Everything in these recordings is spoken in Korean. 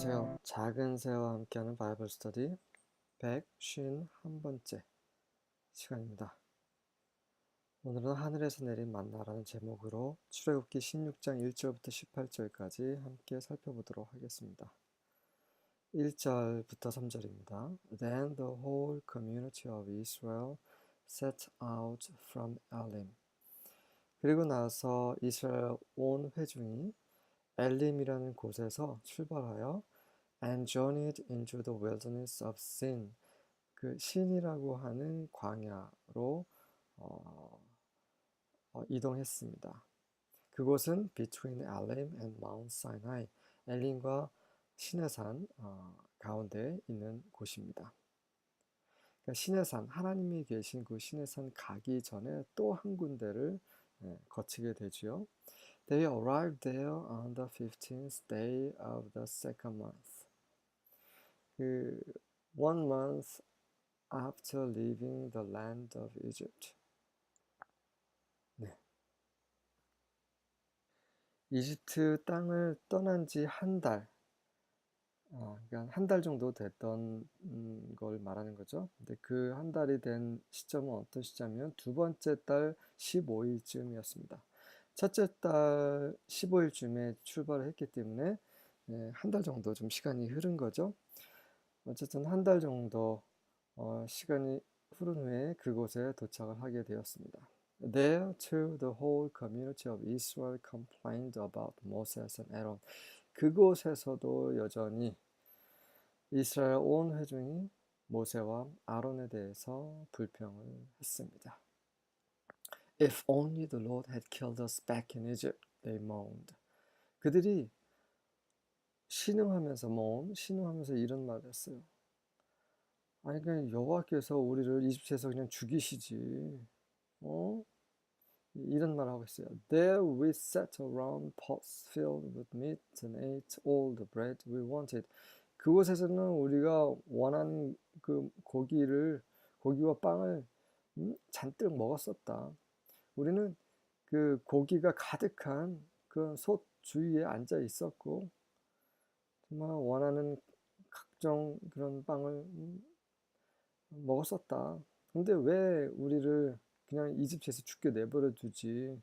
안녕하세요. 작은 새와 함께하는 바이블 스터디 151번째 시간입니다. 오늘은 하늘에서 내린 만나라는 제목으로 출애굽기 16장 1절부터 18절까지 함께 살펴보도록 하겠습니다. 1절부터 3절입니다. Then the whole community of Israel set out from Elim. 그리고 나서 이스라엘 온 회중이 엘림이라는 곳에서 출발하여 and journeyed into the wilderness of Sin. 그 신이라고 하는 광야로 이동했습니다. 그곳은 between Elim and Mount Sinai, 엘림과 시내산 가운데 있는 곳입니다. 그러니까 시내산, 하나님이 계신 그 시내산 가기 전에 또 한 군데를 거치게 되지요. They arrived there on the 15th day of the second month. 그 one month after leaving the land of Egypt. 네. 이집트 땅을 떠난 지 한 달, 그러니까 한 달 정도 됐던 걸 말하는 거죠. 근데 그 한 달이 된 시점은 어떤 시점이면 두 번째 달 15일쯤이었습니다. 첫째 달 15일쯤에 출발을 했기 때문에 한 달 정도 좀 시간이 흐른 거죠. 어쨌든 한 달 정도 시간이 흐른 후에 그곳에 도착을 하게 되었습니다. There too the whole community of Israel complained about Moses and Aaron. 그곳에서도 여전히 이스라엘 온 회중이 모세와 아론에 대해서 불평을 했습니다. If only the Lord had killed us back in Egypt, they moaned. 그들이 신음하면서 이런 말을 했어요. 아니 그냥 여호와께서 우리를 이집트에서 그냥 죽이시지. 이런 말 하고 있어요. There we sat around pots filled with meat and ate all the bread we wanted. 그곳에서는 우리가 원하는 그 고기와 빵을 잔뜩 먹었었다. 우리는 그 고기가 가득한 그 솥 주위에 앉아 있었고 정말 원하는 각종 그런 빵을 먹었었다. 근데 왜 우리를 그냥 이집트에서 죽게 내버려 두지?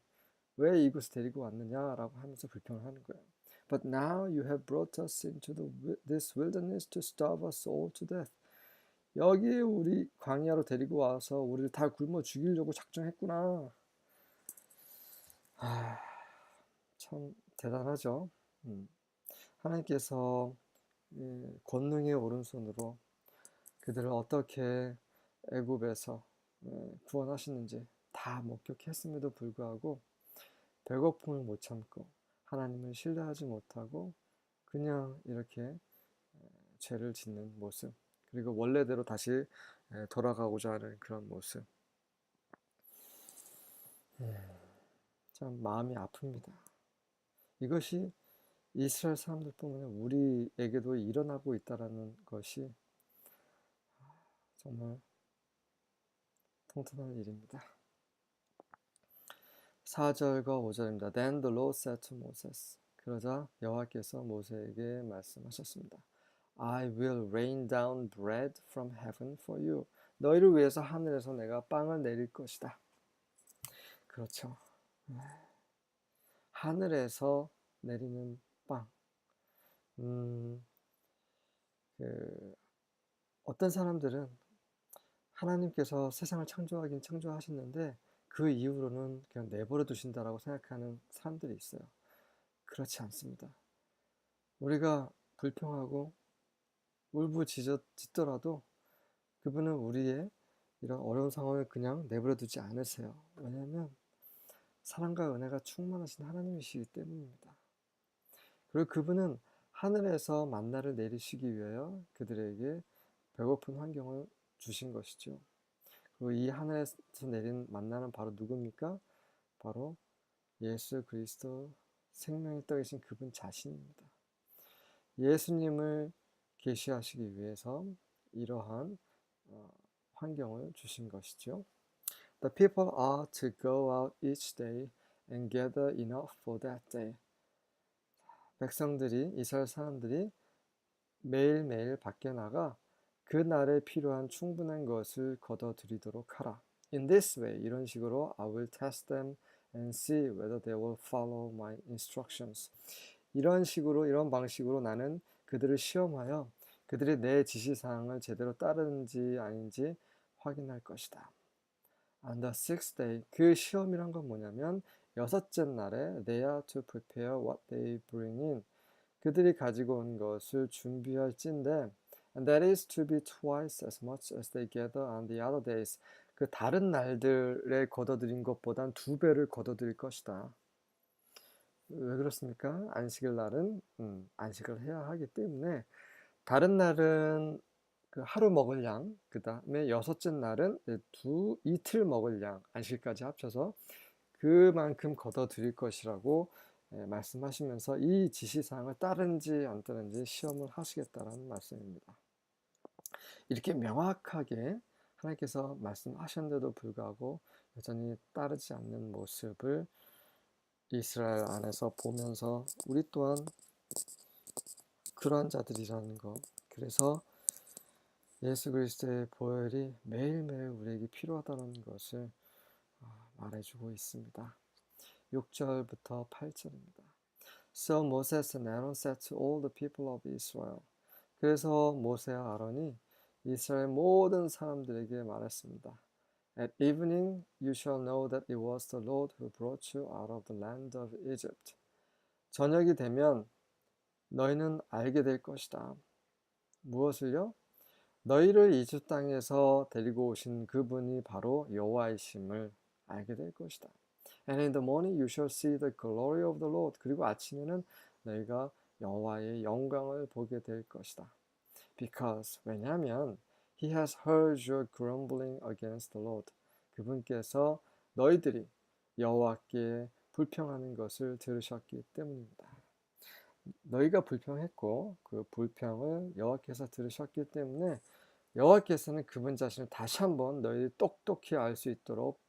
왜 이곳에 데리고 왔느냐라고 하면서 불평을 하는 거예요. But now you have brought us into this wilderness to starve us all to death. 여기 우리 광야로 데리고 와서 우리를 다 굶어 죽이려고 작정했구나. 참 대단하죠. 하나님께서 권능의 오른손으로 그들을 어떻게 애굽에서 구원하시는지 다 목격했음에도 불구하고 배고픔을 못 참고 하나님을 신뢰하지 못하고 그냥 이렇게 죄를 짓는 모습, 그리고 원래대로 다시 돌아가고자 하는 그런 모습, 참 마음이 아픕니다. 이것이 이스라엘 사람들뿐만 아니라 우리에게도 일어나고 있다는 것이 정말 통탄한 일입니다. 4절과 5절입니다. Then the Lord said to Moses. 그러자 여호와께서 모세에게 말씀하셨습니다. I will rain down bread from heaven for you. 너희를 위해서 하늘에서 내가 빵을 내릴 것이다. 그렇죠. 하늘에서 내리는 빵. 어떤 사람들은 하나님께서 세상을 창조하긴 창조하셨는데 그 이후로는 그냥 내버려 두신다라고 생각하는 사람들이 있어요. 그렇지 않습니다. 우리가 불평하고 울부짖더라도 그분은 우리의 이런 어려운 상황을 그냥 내버려 두지 않으세요. 왜냐하면 사랑과 은혜가 충만하신 하나님이시기 때문입니다. 그리고 그분은 하늘에서 만나를 내리시기 위하여 그들에게 배고픈 환경을 주신 것이죠. 그리고 이 하늘에서 내린 만나는 바로 누굽니까? 바로 예수 그리스도 생명의 떡이신 그분 자신입니다. 예수님을 계시하시기 위해서 이러한 환경을 주신 것이죠. The people are to go out each day and gather enough for that day. 백성들이, 이스라엘 사람들이 매일매일 밖에 나가 그날에 필요한 충분한 것을 거둬들이도록 하라. In this way, 이런 식으로 I will test them and see whether they will follow my instructions. 이런 식으로, 이런 방식으로 나는 그들을 시험하여 그들이 내 지시사항을 제대로 따르는지 아닌지 확인할 것이다. On the sixth day, 그 시험이란 건 뭐냐면 여섯째 날에 they are to prepare what they bring in. 그들이 가지고 온 것을 준비할 찐데 and that is to be twice as much as they gather on the other days. 그 다른 날들에 거둬들인 것보단 2배를 거둬들일 것이다. 왜 그렇습니까? 안식일 날은 안식을 해야 하기 때문에 다른 날은 그 하루 먹을 양, 그 다음에 여섯째 날은 이틀 먹을 양, 안식까지 합쳐서 그만큼 거둬들일 것이라고 말씀하시면서 이 지시사항을 따른지 안 따른지 시험을 하시겠다라는 말씀입니다. 이렇게 명확하게 하나님께서 말씀하셨는데도 불구하고 여전히 따르지 않는 모습을 이스라엘 안에서 보면서 우리 또한 그러한 자들이라는 것, 그래서 예수 그리스도의 보혈이 매일매일 우리에게 필요하다는 것을 말해주고 있습니다. 6절부터 8절입니다. So Moses and Aaron said to all the people of Israel. 그래서 모세와 아론이 이스라엘 모든 사람들에게 말했습니다. At evening you shall know that it was the Lord who brought you out of the land of Egypt. 저녁이 되면 너희는 알게 될 것이다. 무엇을요? 너희를 이집 땅에서 데리고 오신 그분이 바로 여호와이심을 알게 될 것이다. And in the morning you shall see the glory of the Lord. 그리고 아침에는 너희가 여호와의 영광을 보게 될 것이다. Because 왜냐하면 He has heard your grumbling against the Lord. 그분께서 너희들이 여호와께 불평하는 것을 들으셨기 때문입니다. 너희가 불평했고 그 불평을 여호와께서 들으셨기 때문에 여호와께서는 그분 자신을 다시 한번 너희들이 똑똑히 알 수 있도록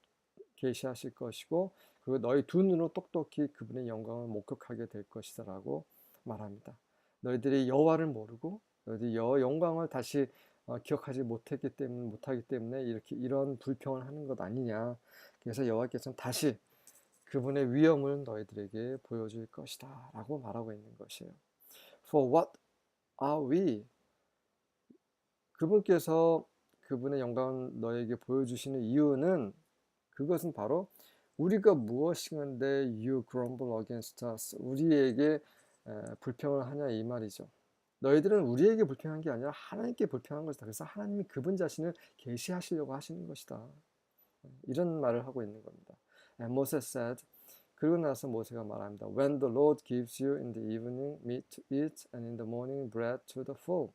계시하실 것이고 그리고 너희 두 눈으로 똑똑히 그분의 영광을 목격하게 될 것이다 라고 말합니다. 너희들이 여호와를 모르고 너희들이 여호와 영광을 다시 기억하지 못하기 때문에 이런 불평을 하는 것 아니냐. 그래서 여호와께서는 다시 그분의 위엄을 너희들에게 보여줄 것이다 라고 말하고 있는 것이에요. For what are we? 그분께서 그분의 영광을 너에게 보여주시는 이유는 그것은 바로 우리가 무엇인데 you grumble against us. 우리에게 불평을 하냐 이 말이죠. 너희들은 우리에게 불평한 게 아니라 하나님께 불평한 것이다. 그래서 하나님이 그분 자신을 계시하시려고 하시는 것이다. 이런 말을 하고 있는 겁니다. And Moses said, 그리고 나서 모세가 말합니다. When the Lord gives you in the evening meat to eat and in the morning bread to the full.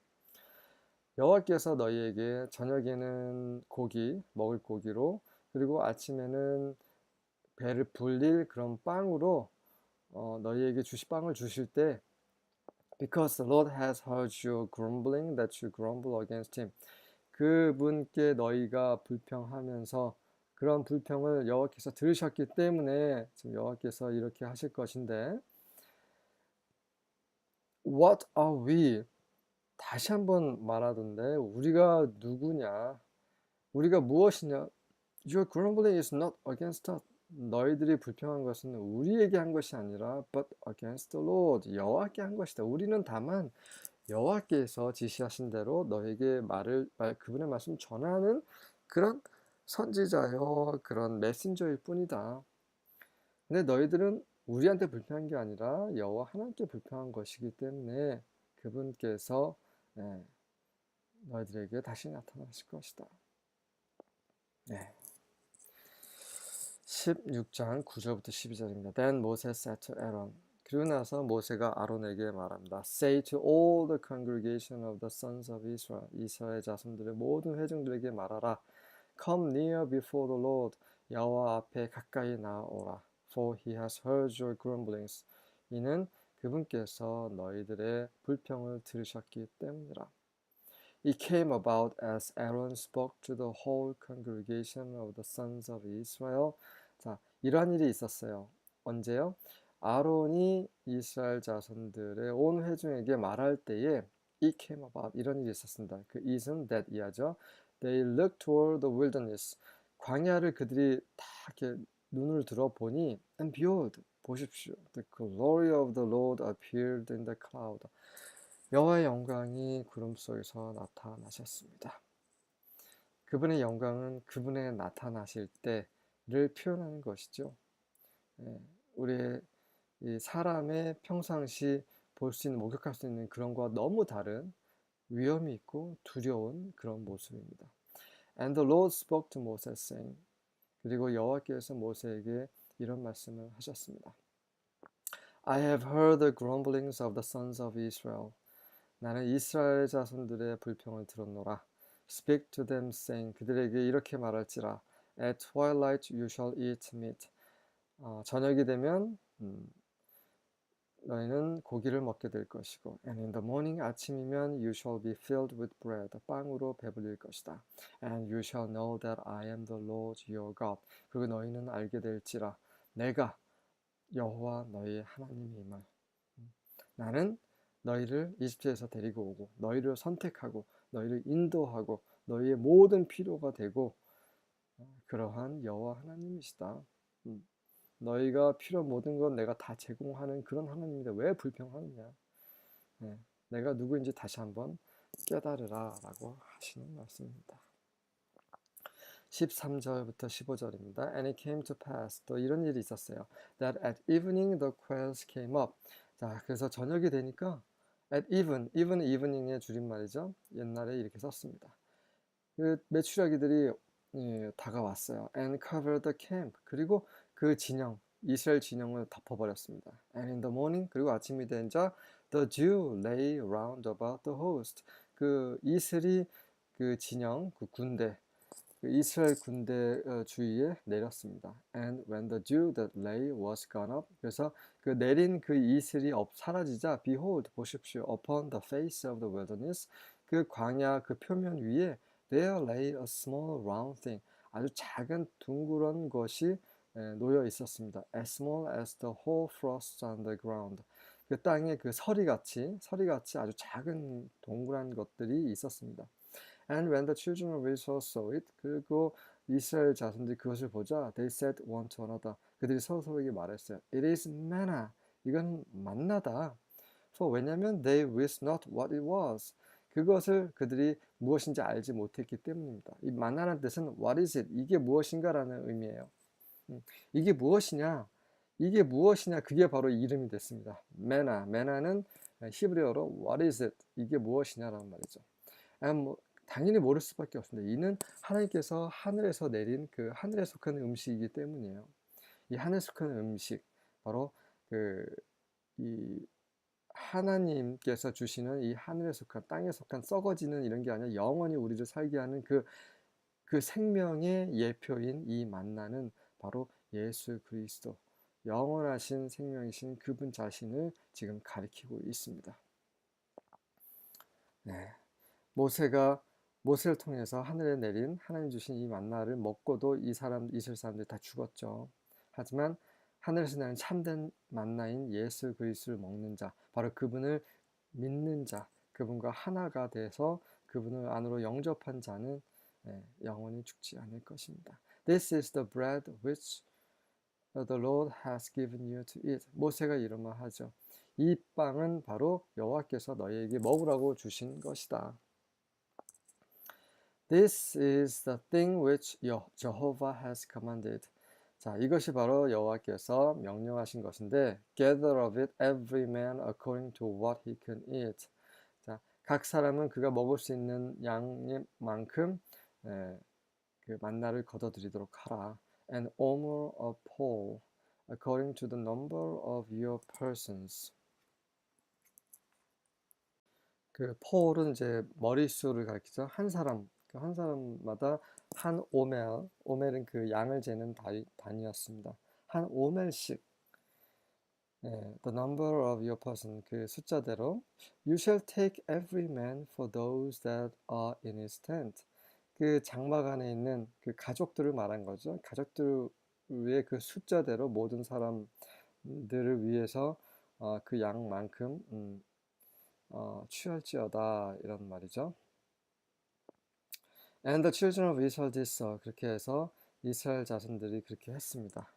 여호와께서 너희에게 저녁에는 고기, 먹을 고기로 그리고 아침에는 배를 불릴 그런 빵으로 너희에게 빵을 주실 때 Because the Lord has heard your grumbling that you grumble against him. 그분께 너희가 불평하면서 그런 불평을 여호와께서 들으셨기 때문에 지금 여호와께서 이렇게 하실 것인데 What are we? 다시 한번 말하던데 우리가 누구냐? 우리가 무엇이냐? Your grumbling is not against us. 너희들이 불평한 것은 우리에게 한 것이 아니라 but against the Lord. 여호와께 한 것이다. 우리는 다만 여호와께서 지시하신 대로 너에게 그분의 말씀 전하는 그런 선지자요, 그런 메신저일 뿐이다. 근데 너희들은 우리한테 불평한 게 아니라 여호와 하나님께 불평한 것이기 때문에 그분께서 너희들에게 다시 나타나실 것이다. 16장 9절부터 12절입니다. Then Moses said to Aaron. 그리고 나서 모세가 아론에게 말합니다. Say to all the congregation of the sons of Israel. 이스라엘 자손들의 모든 회중들에게 말하라. Come near before the Lord. 여호와 앞에 가까이 나오라. For he has heard your grumblings. 이는 그분께서 너희들의 불평을 들으셨기 때문이라. It came about as Aaron spoke to the whole congregation of the sons of Israel. 자, 이러한 일이 있었어요. 언제요? 아론이 이스라엘 자손들의 온 회중에게 말할 때에 it came about. 이런 일이 있었습니다. 그 it은 that 이하죠. They looked toward the wilderness. 광야를 그들이 다 이렇게 눈을 들어 보니 and behold, 보십시오. The glory of the Lord appeared in the cloud. 여호와의 영광이 구름 속에서 나타나셨습니다. 그분의 영광은 그분의 나타나실 때를 표현하는 것이죠. 우리의 이 사람의 평상시 볼 수 있는, 목격할 수 있는 그런 것과 너무 다른 위험이 있고 두려운 그런 모습입니다. And the Lord spoke to Moses saying, 그리고 여호와께서 모세에게 이런 말씀을 하셨습니다. I have heard the grumblings of the sons of Israel. 나는 이스라엘 자손들의 불평을 들었노라. Speak to them saying, 그들에게 이렇게 말할지라. At twilight you shall eat meat. 저녁이 되면 너희는 고기를 먹게 될 것이고, and in the morning, 아침이면 you shall be filled with bread, 빵으로 배불릴 것이다. And you shall know that I am the Lord your God. 그리고 너희는 알게 될지라 내가 여호와 너희의 하나님임을. 나는 너희를 이집트에서 데리고 오고 너희를 선택하고 너희를 인도하고 너희의 모든 필요가 되고 그러한 여호와 하나님이시다. 너희가 필요한 모든 건 내가 다 제공하는 그런 하나님인데 왜 불평하느냐. 내가 누구인지 다시 한번 깨달으라 라고 하시는 말씀입니다. 13절부터 15절입니다. And it came to pass, 또 이런 일이 있었어요. That at evening the quails came up. 자, 그래서 저녁이 되니까 at evening의 줄임말이죠. 옛날에 이렇게 썼습니다. 그 메추라기들이 다가왔어요. And covered the camp. 그리고 그 진영, 이스라엘 진영을 덮어버렸습니다. And in the morning, 그리고 아침이 되자 the dew lay round about the host. 그 이슬이 그 진영, 그 군대, 그 이스라엘 군대 주위에 내렸습니다. And when the dew that lay was gone up, 그래서 그 내린 그 이슬이 사라지자, behold, 보십시오, upon the face of the wilderness, 그 광야 그 표면 위에 there lay a small round thing, 아주 작은 둥그런 것이 놓여 있었습니다. As small as the whole frost on the ground. 그 땅에 그 서리같이 아주 작은 동그란 것들이 있었습니다. And when the children of Israel saw it, 그리고 이스라엘 자손들이 그것을 보자, they said one to another. 그들이 서로에게 말했어요. It is manna. 이건 만나다. For 왜냐하면 they wist not what it was. 그것을 그들이 무엇인지 알지 못했기 때문입니다. 이 만나라는 뜻은 what is it? 이게 무엇인가라는 의미예요. 이게 무엇이냐? 이게 무엇이냐? 그게 바로 이름이 됐습니다. 메나는 히브리어로 what is it? 이게 무엇이냐라는 말이죠. 당연히 모를 수밖에 없습니다. 이는 하나님께서 하늘에서 내린 그 하늘에 속한 음식이기 때문이에요. 이 하늘에 속한 음식, 바로 이 하나님께서 주시는 이 하늘에 속한, 땅에 속한 썩어지는 이런 게 아니라 영원히 우리를 살게 하는 그 생명의 예표인 이 만나는 바로 예수 그리스도, 영원하신 생명이신 그분 자신을 지금 가리키고 있습니다. 네. 모세를 통해서 하늘에 내린 하나님 주신 이 만나를 먹고도 이스라엘 사람들이 다 죽었죠. 하지만 하늘에서 나는 참된 만나인 예수 그리스도를 먹는 자, 바로 그분을 믿는 자, 그분과 하나가 돼서 그분을 안으로 영접한 자는 영원히 죽지 않을 것입니다. This is the bread which the Lord has given you to eat. 모세가 이런 말 하죠. 이 빵은 바로 여호와께서 너희에게 먹으라고 주신 것이다. This is the thing which Jehovah has commanded. 자, 이것이 바로 여호와께서 명령하신 것인데, gather of it every man according to what he can eat. 자, 각 사람은 그가 먹을 수 있는 양만큼 그 만나를 거둬들이도록 하라. And omer a pole according to the number of your persons. 그 폴은 이제 머릿수를 가리키죠. 한 사람마다 한 오멜은 그 양을 재는 단위였습니다. 한 오멜씩, the number of your person, 그 숫자대로, you shall take every man for those that are in his tent. 그 장막 안에 있는 그 가족들을 말한 거죠. 가족들의 그 숫자대로 모든 사람들을 위해서 그 양만큼 취할지어다 이런 말이죠. And the children of Israel did so. 그렇게 해서 이스라엘 자손들이 그렇게 했습니다.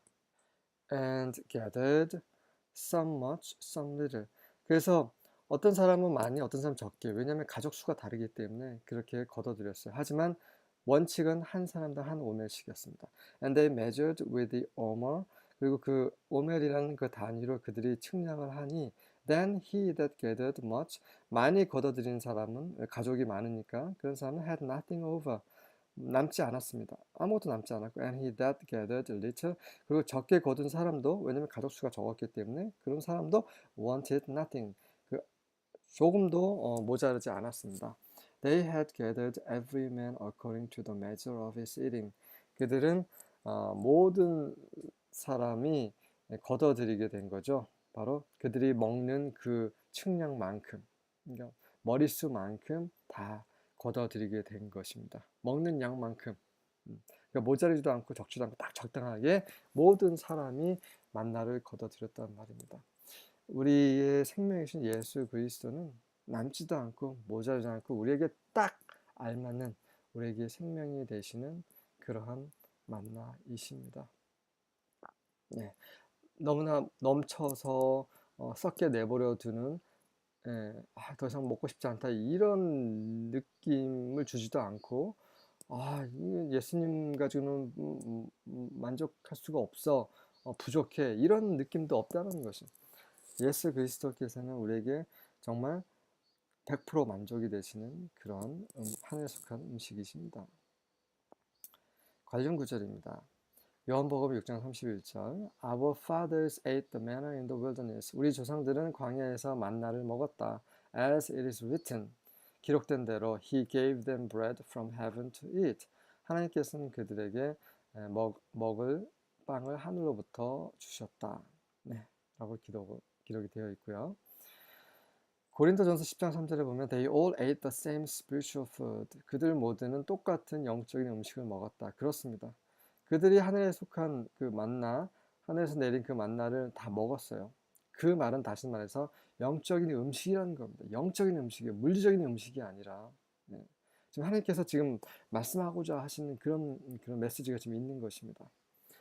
And gathered some much, some little. 그래서 어떤 사람은 많이, 어떤 사람은 적게. 왜냐하면 가족 수가 다르기 때문에 그렇게 거둬들였어요. 하지만 원칙은 한 사람당 한 오멜씩이었습니다. And they measured with the omer. 그리고 그 오멜이라는 그 단위로 그들이 측량을 하니 then he that gathered much. 많이 거둬들인 사람은 가족이 많으니까 그런 사람은 had nothing over. 남지 않았습니다. 아무것도 남지 않았고 and he that gathered little. 그리고 적게 거둔 사람도 왜냐면 가족 수가 적었기 때문에 그런 사람도 wanted nothing. 그 조금도 모자르지 않았습니다. They had gathered every man according to the measure of his eating. 그들은 모든 사람이 거둬들이게 된 거죠. 바로 그들이 먹는 그 측량만큼, 그러니까 머릿수만큼 다 거둬들이게 된 것입니다. 먹는 양만큼. 그러니까 모자르지도 않고 적지도 않고 딱 적당하게 모든 사람이 만나를 거둬들였단 말입니다. 우리의 생명이신 예수 그리스도는 남지도 않고 모자르지 않고 우리에게 딱 알맞는 우리에게 생명이 되시는 그러한 만나이십니다. 네. 너무나 넘쳐서 썩게 내버려 두는 더 이상 먹고 싶지 않다 이런 느낌을 주지도 않고 예수님 가지고는 만족할 수가 없어 부족해 이런 느낌도 없다는 것이 예수 그리스도께서는 우리에게 정말 100% 만족이 되시는 그런 하늘에 속한 음식이십니다. 관련 구절입니다. 요한복음 6장 31절 Our fathers ate the manna in the wilderness. 우리 조상들은 광야에서 만나를 먹었다. As it is written. 기록된 대로 He gave them bread from heaven to eat. 하나님께서는 그들에게 먹을 빵을 하늘로부터 주셨다. 네, 라고 기록이 되어 있고요. 고린도전서 10장 3절에 보면 They all ate the same spiritual food. 그들 모두는 똑같은 영적인 음식을 먹었다. 그렇습니다. 그들이 하늘에 속한 그 만나, 하늘에서 내린 그 만나를 다 먹었어요. 그 말은 다시 말해서 영적인 음식이라는 겁니다. 영적인 음식이에요. 물리적인 음식이 아니라. 네. 지금 하나님께서 지금 말씀하고자 하시는 그런 메시지가 지금 있는 것입니다.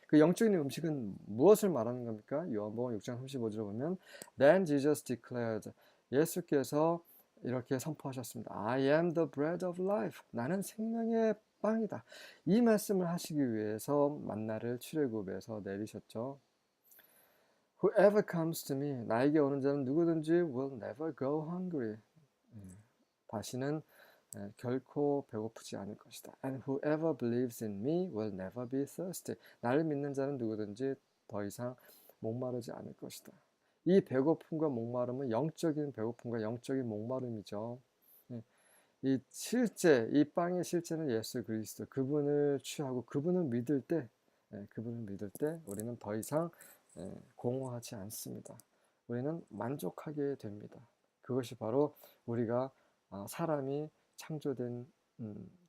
그 영적인 음식은 무엇을 말하는 겁니까? 요한복음 6장 35절에 보면 Then Jesus declared 예수께서 이렇게 선포하셨습니다. I am the bread of life. 나는 생명의 빵이다. 이 말씀을 하시기 위해서 만나를 출애굽에서 내리셨죠. Whoever comes to me, 나에게 오는 자는 누구든지 will never go hungry. 다시는 결코 배고프지 않을 것이다. And whoever believes in me will never be thirsty. 나를 믿는 자는 누구든지 더 이상 목마르지 않을 것이다. 이 배고픔과 목마름은 영적인 배고픔과 영적인 목마름이죠. 이 빵의 실제는 예수 그리스도 그분을 취하고 그분을 믿을 때 우리는 더 이상 공허하지 않습니다. 우리는 만족하게 됩니다. 그것이 바로 우리가 사람이 창조된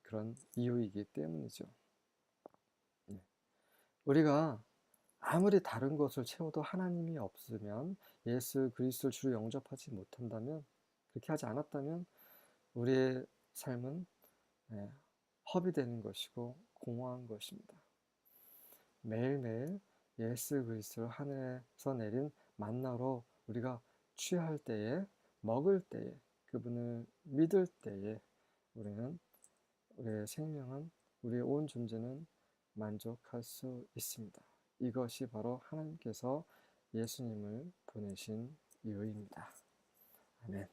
그런 이유이기 때문이죠. 우리가 아무리 다른 것을 채워도 하나님이 없으면 예수 그리스도를 주로 영접하지 못한다면 그렇게 하지 않았다면 우리의 삶은 허비되는 것이고 공허한 것입니다. 매일매일 예수 그리스도를 하늘에서 내린 만나로 우리가 취할 때에 먹을 때에 그분을 믿을 때에 우리의 생명은 우리의 온 존재는 만족할 수 있습니다. 이것이 바로 하나님께서 예수님을 보내신 이유입니다. 아멘.